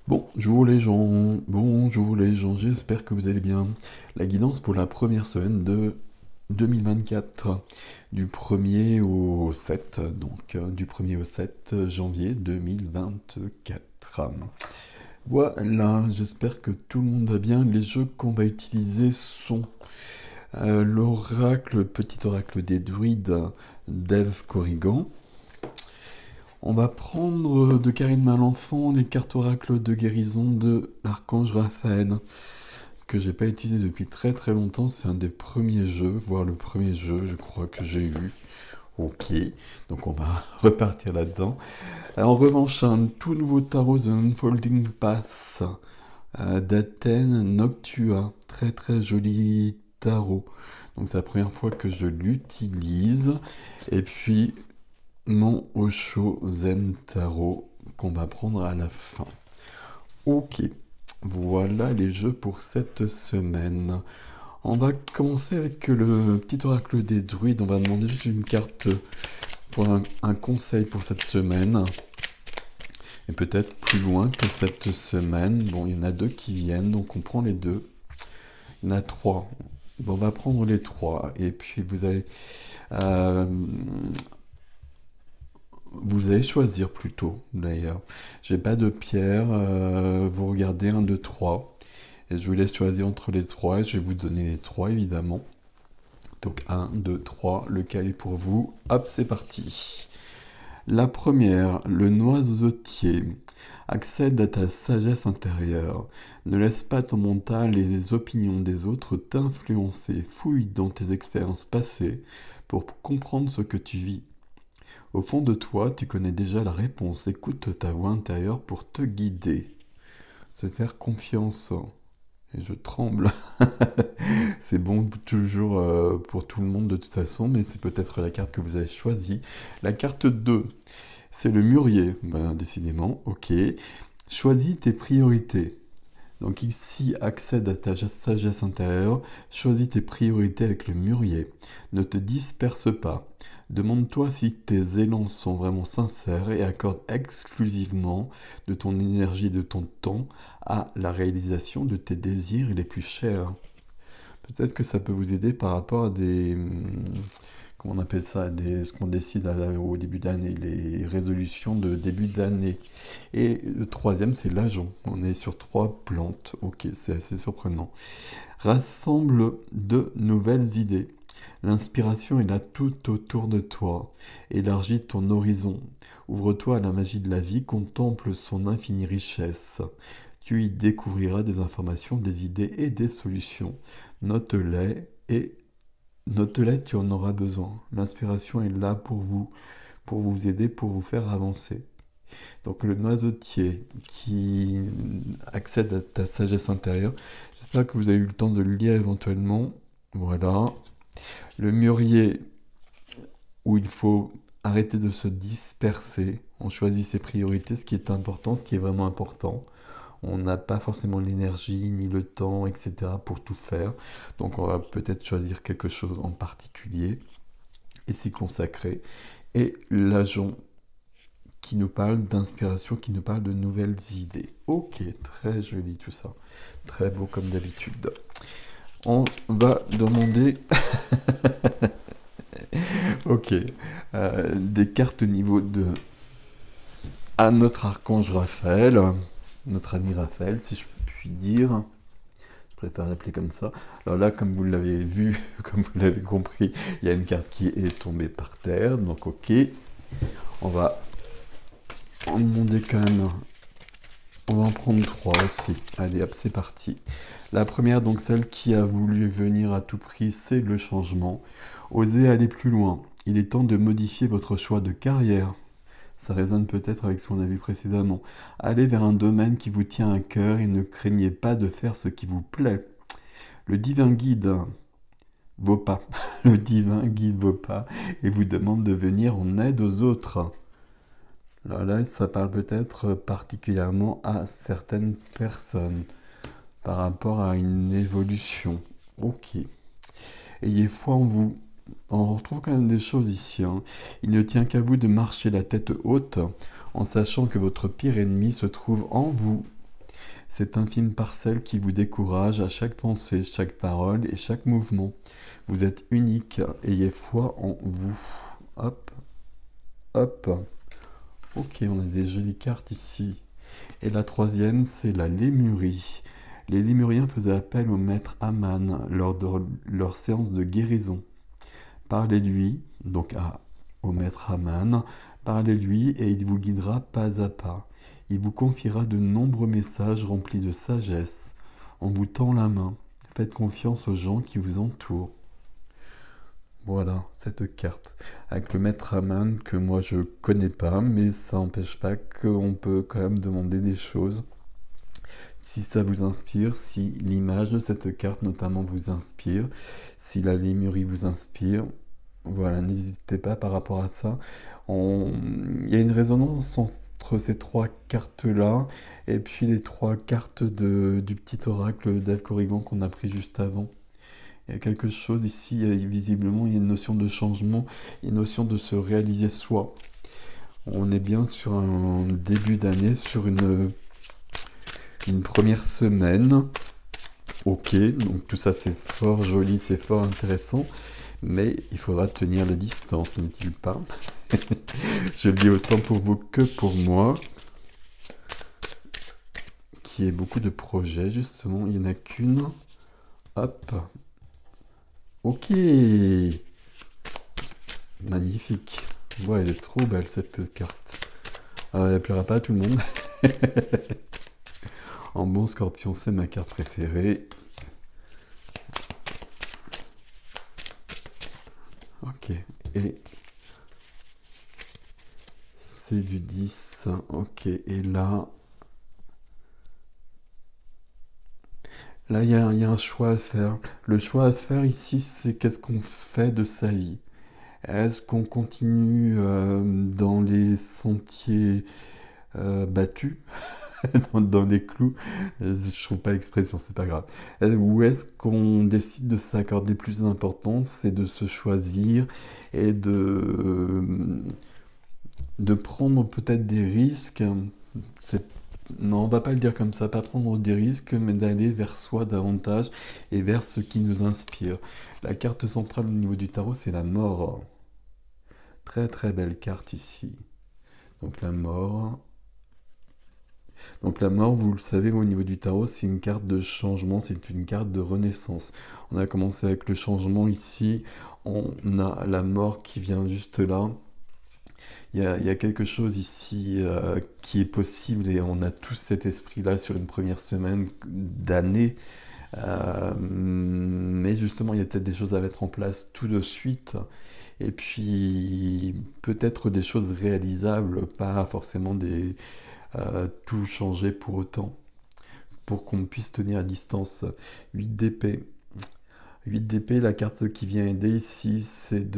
Bonjour les gens, j'espère que vous allez bien. La guidance pour la première semaine de 2024, du 1er au 7, du 1er au 7 janvier 2024. Voilà, j'espère que tout le monde va bien. Les jeux qu'on va utiliser sont l'oracle, le petit oracle des druides d'Eve Corrigan. On va prendre de Karine Malenfant les cartes oracles de guérison de l'archange Raphaël, que j'ai pas utilisé depuis très très longtemps. C'est un des premiers jeux, voire le premier jeu, je crois que j'ai eu. Ok, donc on va repartir là-dedans. En revanche, un tout nouveau tarot, The Unfolding Pass, d'Athènes Noctua. Très très joli tarot. Donc c'est la première fois que je l'utilise. Et puis mon Osho Zen Tarot qu'on va prendre à la fin. Ok, voilà les jeux pour cette semaine. On va commencer avec le petit oracle des druides. On va demander juste une carte pour un conseil pour cette semaine. Et peut-être plus loin que cette semaine. Bon, il y en a deux qui viennent, donc on prend les deux. Il y en a trois. Bon, on va prendre les trois. Et puis euh, vous allez choisir plutôt, d'ailleurs. J'ai pas de pierre. Vous regardez 1, 2, 3. Et je vous laisse choisir entre les trois. Et je vais vous donner les trois, évidemment. Donc 1, 2, 3. Lequel est pour vous? Hop, c'est parti. La première, le noisetier. Accède à ta sagesse intérieure. Ne laisse pas ton mental et les opinions des autres t'influencer. Fouille dans tes expériences passées pour comprendre ce que tu vis. Au fond de toi, tu connais déjà la réponse. Écoute ta voix intérieure pour te guider. Se faire confiance. Et je tremble. C'est bon toujours pour tout le monde de toute façon, mais c'est peut-être la carte que vous avez choisie. La carte 2, c'est le mûrier. Ben, décidément, ok. Choisis tes priorités. Donc ici, accède à ta sagesse intérieure, choisis tes priorités avec le mûrier. Ne te disperse pas. Demande-toi si tes élans sont vraiment sincères et accorde exclusivement de ton énergie et de ton temps à la réalisation de tes désirs les plus chers. Peut-être que ça peut vous aider par rapport à comment on appelle ça, ce qu'on décide au début d'année, les résolutions de début d'année. Et le troisième, c'est l'agent. On est sur 3 plantes. Ok, c'est assez surprenant. Rassemble de nouvelles idées. L'inspiration est là tout autour de toi. Élargis ton horizon. Ouvre-toi à la magie de la vie. Contemple son infinie richesse. Tu y découvriras des informations, des idées et des solutions. Note-les, tu en auras besoin. L'inspiration est là pour vous aider, pour vous faire avancer. Donc le noisetier qui accède à ta sagesse intérieure. J'espère que vous avez eu le temps de le lire éventuellement. Voilà. Le mûrier où il faut arrêter de se disperser. On choisit ses priorités, ce qui est important, ce qui est vraiment important. On n'a pas forcément l'énergie, ni le temps, etc. pour tout faire. Donc on va peut-être choisir quelque chose en particulier et s'y consacrer. Et l'agent qui nous parle d'inspiration, qui nous parle de nouvelles idées. Ok, très joli tout ça. Très beau comme d'habitude. On va demander ok, des cartes au niveau de à notre archange Raphaël, notre ami Raphaël, si je puis dire. Je préfère l'appeler comme ça. Alors là, comme vous l'avez vu, comme vous l'avez compris, il y a une carte qui est tombée par terre. Donc ok, on va en demander quand même. On va en prendre 3 aussi. Allez hop, c'est parti. La première, donc celle qui a voulu venir à tout prix, c'est le changement. Osez aller plus loin. Il est temps de modifier votre choix de carrière. Ça résonne peut-être avec ce qu'on a vu précédemment. Allez vers un domaine qui vous tient à cœur et ne craignez pas de faire ce qui vous plaît. Le divin guide vos pas. Le divin guide vos pas et vous demande de venir en aide aux autres. Alors là, ça parle peut-être particulièrement à certaines personnes par rapport à une évolution. Ok. Ayez foi en vous. On retrouve quand même des choses ici. Il ne tient qu'à vous de marcher la tête haute en sachant que votre pire ennemi se trouve en vous. Cette infime parcelle qui vous décourage à chaque pensée, chaque parole et chaque mouvement. Vous êtes unique, ayez foi en vous. Hop, hop. Ok, on a des jolies cartes ici. Et la troisième, c'est la Lémurie. Les Lémuriens faisaient appel au maître Aman lors de leur séance de guérison. Parlez-lui, donc au maître Aman, parlez-lui et il vous guidera pas à pas. Il vous confiera de nombreux messages remplis de sagesse. On vous tend la main. Faites confiance aux gens qui vous entourent. Voilà, cette carte. Avec le maître Aman que moi je connais pas, mais ça n'empêche pas qu'on peut quand même demander des choses. Si ça vous inspire, si l'image de cette carte notamment vous inspire, si la Lémurie vous inspire, voilà, n'hésitez pas par rapport à ça. Il y a une résonance entre ces trois cartes-là et puis les trois cartes du petit oracle d'Ève Corrigan qu'on a pris juste avant. Il y a quelque chose ici, visiblement, il y a une notion de changement, une notion de se réaliser soi. On est bien sur un début d'année, sur une première semaine. Ok, donc tout ça c'est fort joli, c'est fort intéressant, mais il faudra tenir la distance, n'est-il pas? Je le dis autant pour vous que pour moi, qui ai beaucoup de projets, justement, il n'y en a qu'une. Hop. Ok. Magnifique. Ouais, elle est trop belle cette carte. Elle ne plaira pas à tout le monde. En bon scorpion, c'est ma carte préférée. Ok, et c'est du 10. Ok, et là il y a un choix à faire. Le choix à faire ici, c'est qu'est-ce qu'on fait de sa vie. Est-ce qu'on continue dans les sentiers battus, dans les clous? Je trouve pas l'expression, c'est pas grave. Ou est-ce qu'on décide de s'accorder plus d'importance et de se choisir et de prendre peut-être des risques? Non, on va pas le dire comme ça, pas prendre des risques, mais d'aller vers soi davantage et vers ce qui nous inspire. La carte centrale au niveau du tarot, c'est la mort. Très très belle carte ici. Donc la mort. Donc la mort, vous le savez, au niveau du tarot, c'est une carte de changement, c'est une carte de renaissance. On a commencé avec le changement ici, on a la mort qui vient juste là. Il y a quelque chose ici qui est possible et on a tous cet esprit-là sur une première semaine d'année. Mais justement, il y a peut-être des choses à mettre en place tout de suite. Et puis, peut-être des choses réalisables, pas forcément tout changer pour autant, pour qu'on puisse tenir à distance. 8 d'épée. 8 d'épée, la carte qui vient aider ici, c'est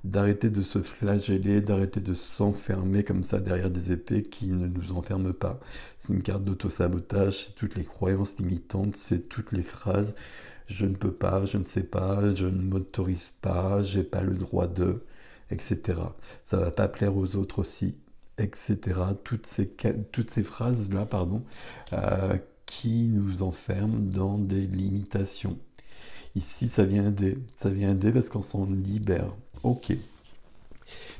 d'arrêter de se flageller, d'arrêter de s'enfermer comme ça derrière des épées qui ne nous enferment pas. C'est une carte d'auto-sabotage, c'est toutes les croyances limitantes, c'est toutes les phrases je ne peux pas, je ne sais pas, je ne m'autorise pas, j'ai pas le droit de, etc. Ça va pas plaire aux autres aussi, etc. Toutes ces phrases-là, pardon, qui nous enferment dans des limitations. Ici, ça vient aider parce qu'on s'en libère. Ok.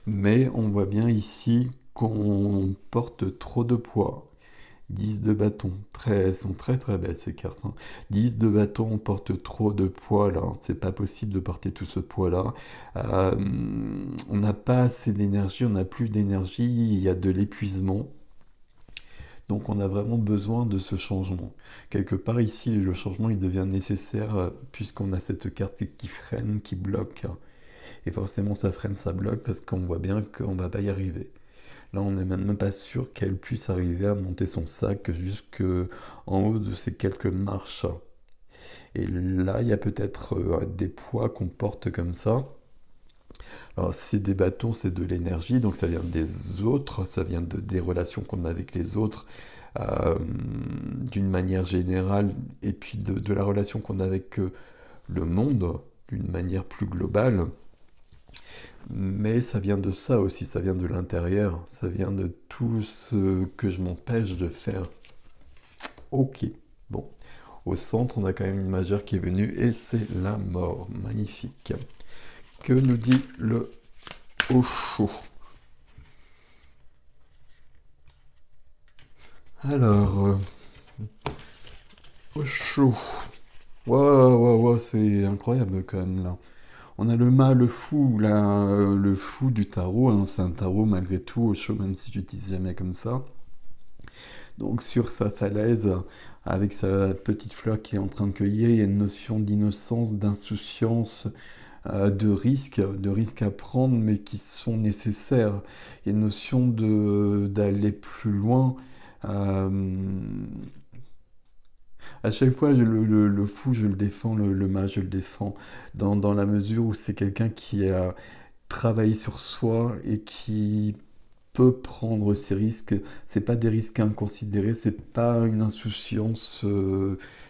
Mais on voit bien ici qu'on porte trop de poids. 10 de bâton. Elles sont très très belles ces cartes. 10 de bâton, on porte trop de poids là. C'est pas possible de porter tout ce poids là. On n'a pas assez d'énergie, on n'a plus d'énergie, il y a de l'épuisement. Donc on a vraiment besoin de ce changement. Quelque part ici, le changement il devient nécessaire puisqu'on a cette carte qui freine, qui bloque. Et forcément ça freine, ça bloque parce qu'on voit bien qu'on va pas y arriver. Là on n'est même pas sûr qu'elle puisse arriver à monter son sac jusque en haut de ces quelques marches. Et là il y a peut-être des poids qu'on porte comme ça. Alors c'est des bâtons, c'est de l'énergie, donc ça vient des autres, ça vient des relations qu'on a avec les autres d'une manière générale, et puis de la relation qu'on a avec le monde d'une manière plus globale. Mais ça vient de ça aussi, ça vient de l'intérieur, ça vient de tout ce que je m'empêche de faire. Ok, bon. Au centre, on a quand même une majeure qui est venue et c'est la mort. Magnifique. Que nous dit le Osho? Alors, Osho. Waouh, waouh, waouh, c'est incroyable quand même là. On a le mât, le fou, là, le fou du tarot, hein, c'est un tarot malgré tout, Osho, même si j'utilise jamais comme ça. Donc sur sa falaise, avec sa petite fleur qui est en train de cueillir, il y a une notion d'innocence, d'insouciance, de risques à prendre, mais qui sont nécessaires. Il y a une notion d'aller plus loin. Euh, à chaque fois, le fou, je le défends, le mage, je le défends, dans la mesure où c'est quelqu'un qui a travaillé sur soi et qui peut prendre ces risques. C'est pas des risques inconsidérés, c'est pas une insouciance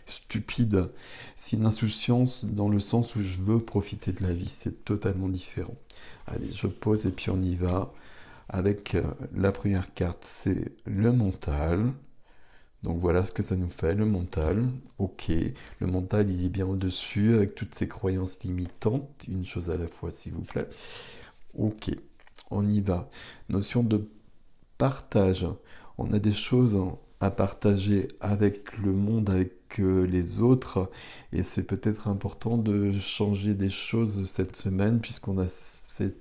stupide. C'est une insouciance dans le sens où je veux profiter de la vie. C'est totalement différent. Allez, je pose et puis on y va. Avec la première carte, c'est le mental. Donc voilà ce que ça nous fait, le mental. Ok, le mental il est bien au-dessus avec toutes ses croyances limitantes. Une chose à la fois, s'il vous plaît. Ok, on y va. Notion de partage. On a des choses à partager avec le monde, avec les autres, et c'est peut-être important de changer des choses cette semaine, puisqu'on a cette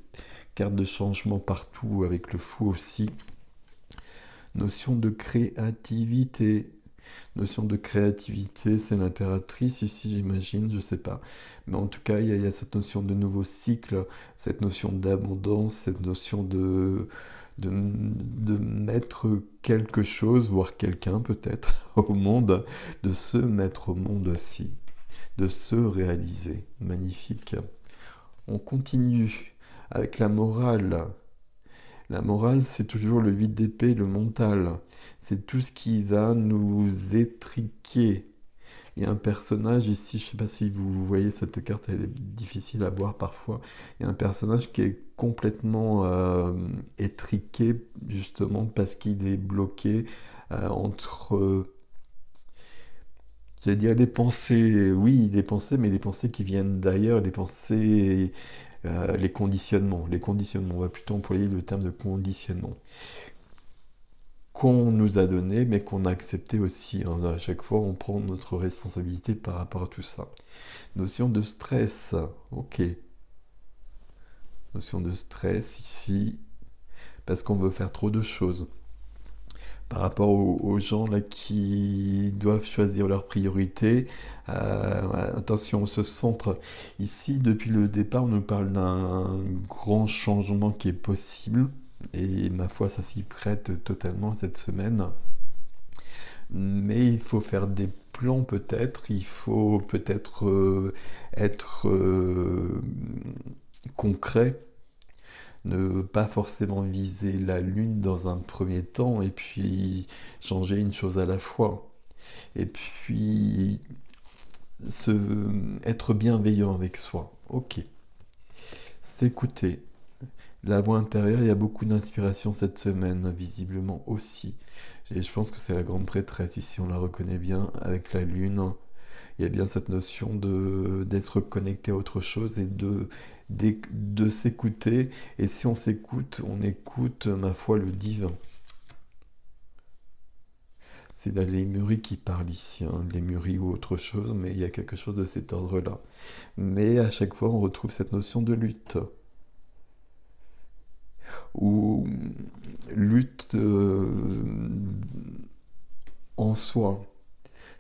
carte de changement partout avec le fou aussi. Notion de créativité. Notion de créativité, c'est l'impératrice ici, j'imagine, je sais pas. Mais en tout cas, il y a cette notion de nouveau cycle, cette notion d'abondance, cette notion de mettre quelque chose, voire quelqu'un peut-être, au monde, de se mettre au monde aussi, de se réaliser. Magnifique. On continue avec la morale. La morale, c'est toujours le 8 d'épée, le mental. C'est tout ce qui va nous étriquer. Il y a un personnage ici, je ne sais pas si vous voyez cette carte, elle est difficile à voir parfois. Il y a un personnage qui est complètement étriqué, justement parce qu'il est bloqué entre, j'allais dire, les pensées, oui, les pensées, mais les pensées qui viennent d'ailleurs, les pensées, les conditionnements. Les conditionnements, on va plutôt employer le terme de conditionnement qu'on nous a donné, mais qu'on a accepté aussi, hein. À chaque fois, on prend notre responsabilité par rapport à tout ça. Notion de stress, ok. Notion de stress ici, parce qu'on veut faire trop de choses. Par rapport aux gens là qui doivent choisir leurs priorités, attention, on se centre. Ici, depuis le départ, on nous parle d'un grand changement qui est possible. Et ma foi, ça s'y prête totalement cette semaine. Mais il faut faire des plans peut-être, il faut peut-être être concret, ne pas forcément viser la lune dans un premier temps et puis changer une chose à la fois. Et puis être bienveillant avec soi. Ok. S'écouter. La voix intérieure, il y a beaucoup d'inspiration cette semaine, visiblement aussi. Et je pense que c'est la grande prêtresse, ici on la reconnaît bien, avec la lune. Il y a bien cette notion d'être connecté à autre chose et de s'écouter. Et si on écoute, ma foi, le divin. C'est la Lémurie qui parle ici, hein, Lémurie ou autre chose, mais il y a quelque chose de cet ordre-là. Mais à chaque fois, on retrouve cette notion de lutte. Ou lutte en soi.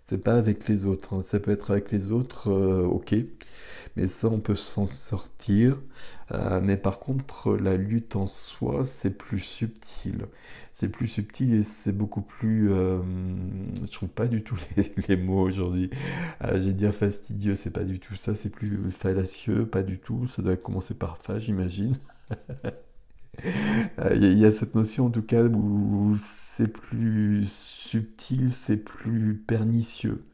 C'est pas avec les autres, hein. Ça peut être avec les autres, ok, mais ça on peut s'en sortir. Mais par contre, la lutte en soi, c'est plus subtil. C'est plus subtil et c'est beaucoup plus. Je trouve pas du tout les mots aujourd'hui. J'ai dire fastidieux, c'est pas du tout ça. C'est plus fallacieux, pas du tout. Ça doit commencer par fa, j'imagine. Il y a cette notion en tout cas où c'est plus subtil, c'est plus pernicieux.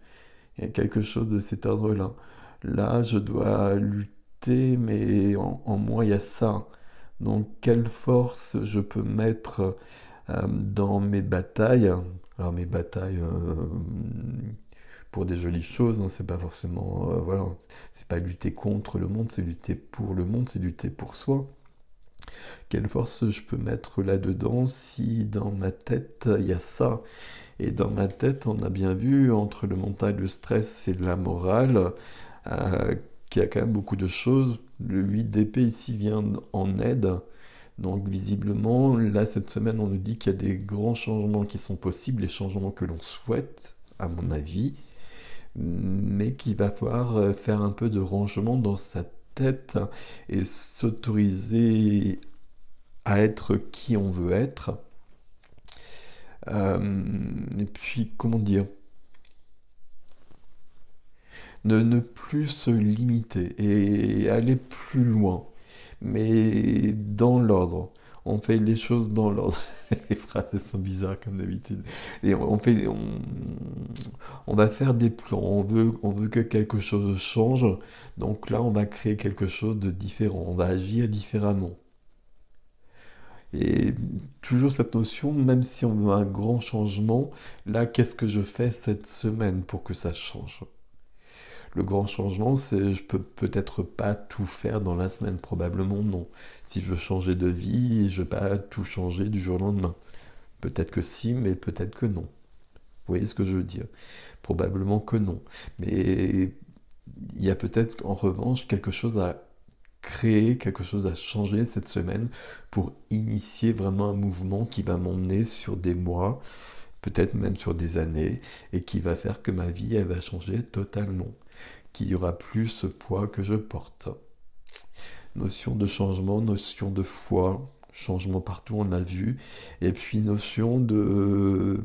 Il y a quelque chose de cet ordre-là. Là, je dois lutter, mais en moi, il y a ça. Donc, quelle force je peux mettre dans mes batailles, Alors mes batailles pour des jolies choses, hein, c'est pas forcément, voilà, c'est pas lutter contre le monde, c'est lutter pour le monde, c'est lutter pour soi. Quelle force je peux mettre là-dedans si dans ma tête il y a ça? Et dans ma tête, on a bien vu entre le mental, le stress et la morale, euh, qu'il y a quand même beaucoup de choses. Le 8 d'épée ici vient en aide. Donc visiblement, là, cette semaine, on nous dit qu'il y a des grands changements qui sont possibles, les changements que l'on souhaite, à mon avis, mais qu'il va falloir faire un peu de rangement dans sa tête et s'autoriser à être qui on veut être. Et puis, comment dire, ne plus se limiter et aller plus loin, mais dans l'ordre. On fait les choses dans l'ordre. Les phrases sont bizarres comme d'habitude. Et on va faire des plans. On veut que quelque chose change. Donc là, on va créer quelque chose de différent. On va agir différemment. Et toujours cette notion, même si on veut un grand changement, là, qu'est-ce que je fais cette semaine pour que ça change? Le grand changement, c'est je peux peut-être pas tout faire dans la semaine, probablement non. Si je veux changer de vie, je vais pas tout changer du jour au lendemain. Peut-être que si, mais peut-être que non. Vous voyez ce que je veux dire? Probablement que non. Mais il y a peut-être en revanche quelque chose à créer, quelque chose à changer cette semaine pour initier vraiment un mouvement qui va m'emmener sur des mois, peut-être même sur des années, et qui va faire que ma vie, elle va changer totalement, qu'il y aura plus ce poids que je porte. Notion de changement, notion de foi, changement partout, on l'a vu, et puis notion de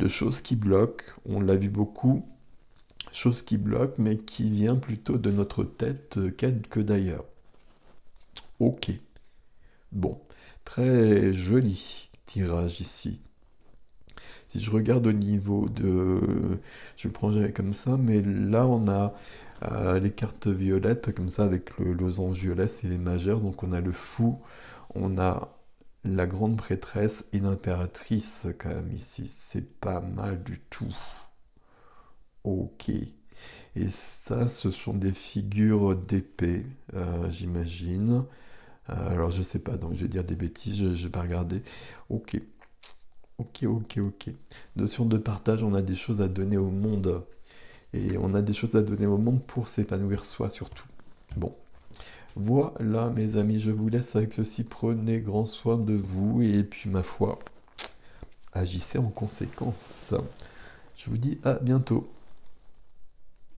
choses qui bloquent, on l'a vu beaucoup, choses qui bloquent, mais qui vient plutôt de notre tête que d'ailleurs. Ok, bon, très joli tirage ici. Si je regarde au niveau de... Je le prends jamais comme ça, mais là on a les cartes violettes, comme ça, avec le losange violet, c'est les majeurs. Donc on a le fou, on a la grande prêtresse et l'impératrice quand même ici. C'est pas mal du tout. Ok. Et ça, ce sont des figures d'épée, j'imagine. Alors je sais pas, donc je vais dire des bêtises, je vais pas regarder. Ok. Ok, ok, ok. Notion de partage, on a des choses à donner au monde. Et on a des choses à donner au monde pour s'épanouir soi surtout. Bon, voilà mes amis, je vous laisse avec ceci. Prenez grand soin de vous et puis ma foi, agissez en conséquence. Je vous dis à bientôt.